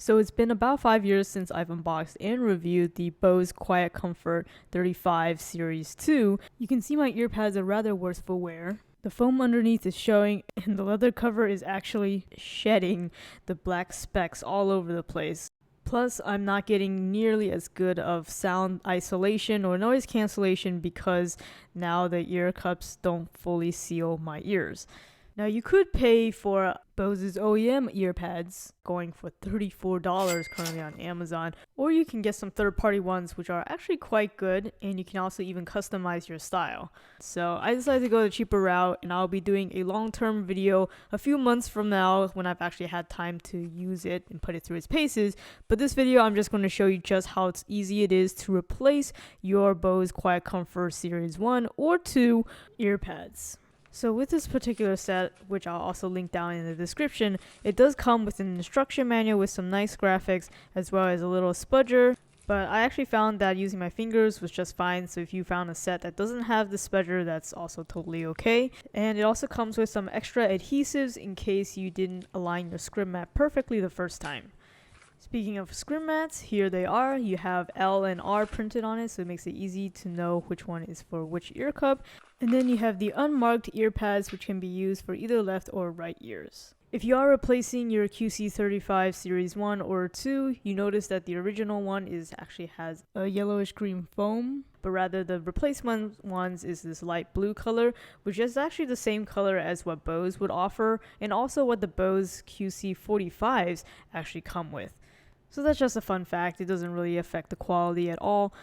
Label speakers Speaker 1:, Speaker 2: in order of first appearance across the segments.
Speaker 1: So it's been about 5 years since I've unboxed and reviewed the Bose QuietComfort 35 Series 2. You can see my earpads are rather worse for wear. The foam underneath is showing and the leather cover is actually shedding the black specks all over the place. Plus, I'm not getting nearly as good of sound isolation or noise cancellation because now the ear cups don't fully seal my ears. Now you could pay for Bose's OEM earpads going for $34 currently on Amazon, or you can get some third-party ones which are actually quite good, and you can also even customize your style. So I decided to go the cheaper route, and I'll be doing a long-term video a few months from now when I've actually had time to use it and put it through its paces. But this video I'm just going to show you just how easy it is to replace your Bose QuietComfort Series 1 or 2 earpads. So with this particular set, which I'll also link down in the description, it does come with an instruction manual with some nice graphics as well as a little spudger. But I actually found that using my fingers was just fine, so if you found a set that doesn't have the spudger, that's also totally okay. And it also comes with some extra adhesives in case you didn't align your scrim mat perfectly the first time. Speaking of scrim mats, here they are. You have L and R printed on it, so it makes it easy to know which one is for which ear cup. And then you have the unmarked ear pads, which can be used for either left or right ears. If you are replacing your QC35 Series 1 or 2, you notice that the original one actually has a yellowish green foam, but rather the replacement ones is this light blue color, which is actually the same color as what Bose would offer, and also what the Bose QC45s actually come with. So that's just a fun fact. It doesn't really affect the quality at all.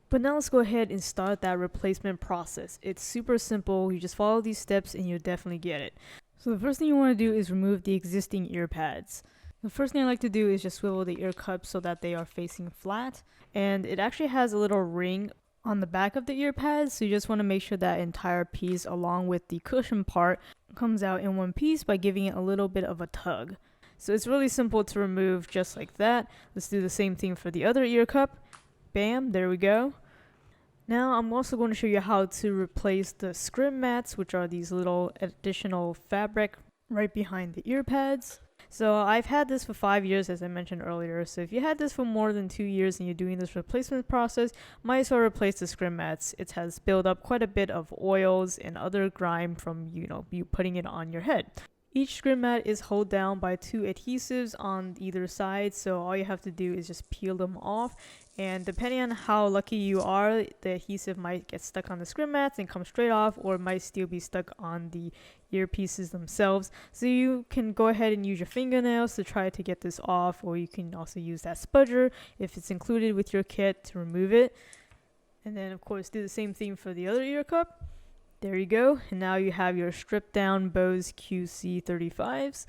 Speaker 1: But now let's go ahead and start that replacement process. It's super simple. You just follow these steps and you'll definitely get it. So the first thing you want to do is remove the existing ear pads. The first thing I like to do is just swivel the ear cups so that they are facing flat. And it actually has a little ring on the back of the ear pads, so you just want to make sure that entire piece along with the cushion part comes out in one piece by giving it a little bit of a tug. So it's really simple to remove just like that. Let's do the same thing for the other ear cup. Bam, there we go. Now I'm also going to show you how to replace the scrim mats, which are these little additional fabric right behind the ear pads. So I've had this for 5 years, as I mentioned earlier. So if you had this for more than 2 years and you're doing this replacement process, might as well replace the scrim mats. It has built up quite a bit of oils and other grime from you putting it on your head. Each scrim mat is held down by 2 adhesives on either side, so all you have to do is just peel them off, and depending on how lucky you are, the adhesive might get stuck on the scrim mats and come straight off, or it might still be stuck on the earpieces themselves. So you can go ahead and use your fingernails to try to get this off, or you can also use that spudger if it's included with your kit to remove it. And then of course do the same thing for the other ear cup. There you go, and now you have your stripped down Bose QC35s.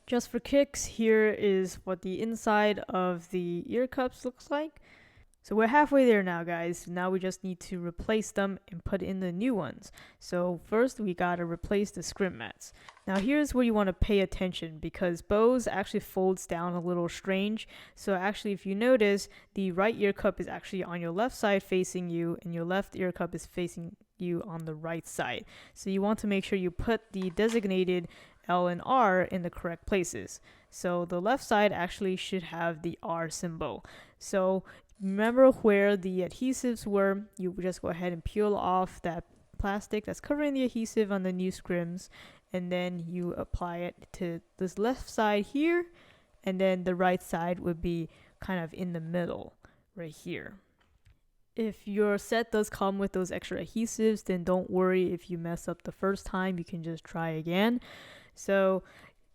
Speaker 1: Just for kicks, here is what the inside of the ear cups looks like. So we're halfway there now, guys. Now we just need to replace them and put in the new ones. So first we gotta replace the scrim mats. Now here's where you want to pay attention, because Bose actually folds down a little strange. So actually, if you notice, the right ear cup is actually on your left side facing you, and your left ear cup is facing you on the right side. So you want to make sure you put the designated L and R in the correct places. So the left side actually should have the R symbol. So remember where the adhesives were, you just go ahead and peel off that plastic that's covering the adhesive on the new scrims, and then you apply it to this left side here, and then the right side would be kind of in the middle right here. If your set does come with those extra adhesives, then don't worry if you mess up the first time, you can just try again. So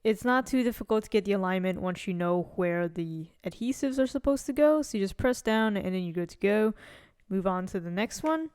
Speaker 1: it's not too difficult to get the alignment once you know where the adhesives are supposed to go. So you just press down and then you're good to go. Move on to the next one.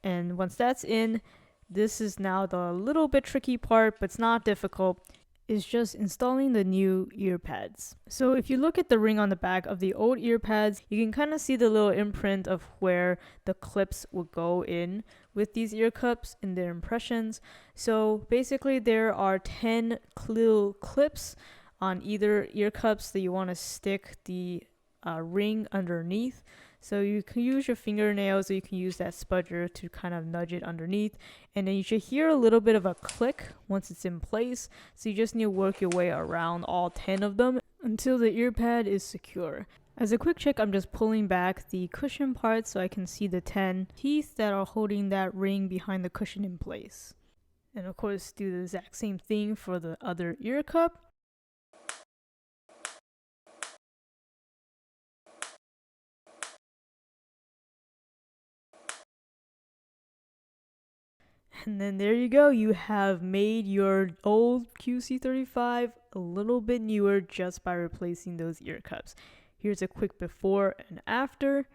Speaker 1: And once that's in, this is now the little bit tricky part, but it's not difficult. Is just installing the new ear pads. So if you look at the ring on the back of the old ear pads, you can kind of see the little imprint of where the clips will go in with these ear cups and their impressions. So basically there are 10 little clips on either ear cups that you want to stick the ring underneath. So you can use your fingernails, or you can use that spudger to kind of nudge it underneath, and then you should hear a little bit of a click once it's in place. So you just need to work your way around all 10 of them until the ear pad is secure. As a quick check, I'm just pulling back the cushion part so I can see the 10 teeth that are holding that ring behind the cushion in place. And of course, do the exact same thing for the other ear cup. And then there you go, you have made your old QC35 a little bit newer just by replacing those ear cups. Here's a quick before and after.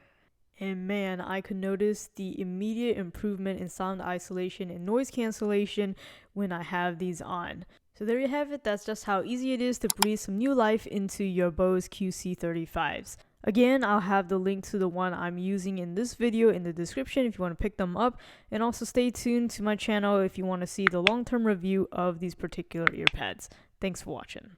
Speaker 1: And man, I could notice the immediate improvement in sound isolation and noise cancellation when I have these on. So there you have it, that's just how easy it is to breathe some new life into your Bose QC35s. Again, I'll have the link to the one I'm using in this video in the description if you want to pick them up. And also stay tuned to my channel if you want to see the long-term review of these particular earpads. Thanks for watching.